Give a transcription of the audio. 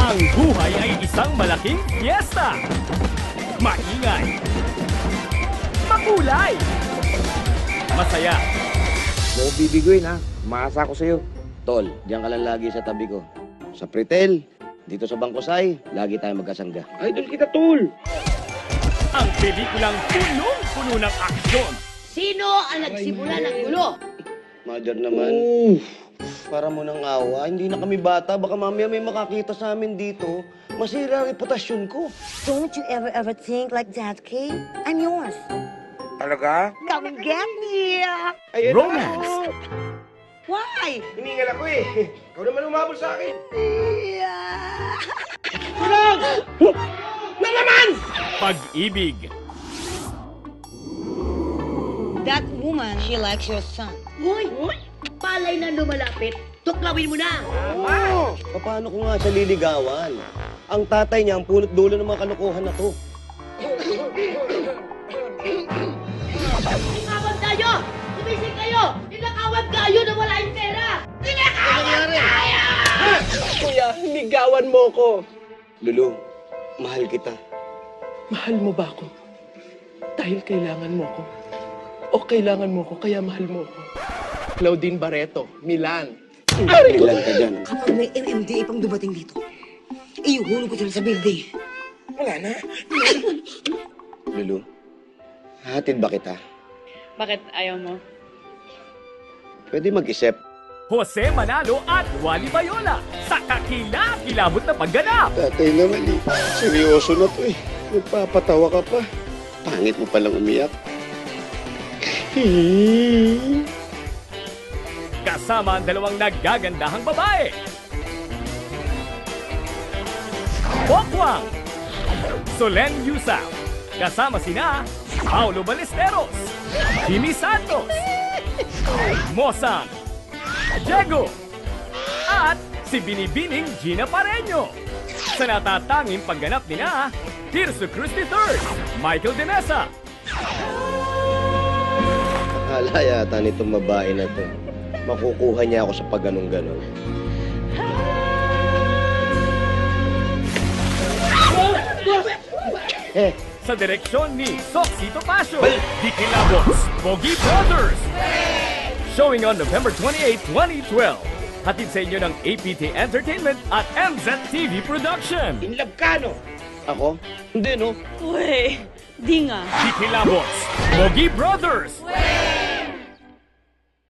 Ang buhay ay isang malaking fiesta. Maingay. Makulay. Masaya. Mo bibiguin ha. Maasa ako sa'yo. Tol, diyan ka lang lagi sa tabi ko. Sa Pretel, dito sa Bangkosay, lagi tayo magkasangga. Idol kita, Tol! Ang pelikulang punong-puno ng aksyon. Sino ang nagsimula ng gulo? Mother naman. Para mo ng awa, hindi na kami bata. Baka mamaya may makakita sa amin dito. Masira ang reputasyon ko. Don't you ever think like that, Kay? I'm yours. Talaga? Come and get me. Ayan Romance. Why? Hiningal ako eh. Ikaw naman umabol sa akin. Pag-ibig. That woman, she likes your son. Uy! Palay na lumalapit. Tuklawin mo na! Paano ko nga siya liligawan? Ang tatay niya ang punot dulo ng mga kalokohan na to. Ninakawan tayo! Sumising kayo! Ninakawan tayo na wala yung pera! Ninakawan tayo! Kuya, ligawan mo ko. Lulu, mahal kita. Mahal mo ba ako? Dahil kailangan mo ko. O kailangan mo ko, kaya mahal mo ko. Claudine Barreto, Milan. Ilan ka dyan? Kapag may MMDA pang dumating dito, iuhulog ko sila sa building. Wala na. Lulu, hatid ba kita? Bakit ayaw mo? Pwede mag-isip. Jose Manalo at Wally Bayola sa kakilakilabot na pagganap. Tatay naman eh. Seryoso na to eh. Nagpapatawa ka pa. Pangit mo palang umiyak. Kasama ang dalawang naggagandahang babae. Pokwang, Solen Yusaf, kasama sina Paulo Ballesteros, Jimmy Santos, Mosang, Diego, at si Binibining Gina Pareño. Sa natatanging pagganap nina Tirso Cruz III, Michael De Mesa. Akala yata nitong babae na to. Makukuha niya ako sa pagganong-ganon. Sa direksyon ni Soxito Pasio, Dikilabos, Pogi Brothers. Showing on November 28, 2012. Hatid sa inyo ng APT Entertainment at MZTV Production. In love ka, no? Ako? Hindi, no? Uy, di nga. Dikilabos, Pogi Brothers.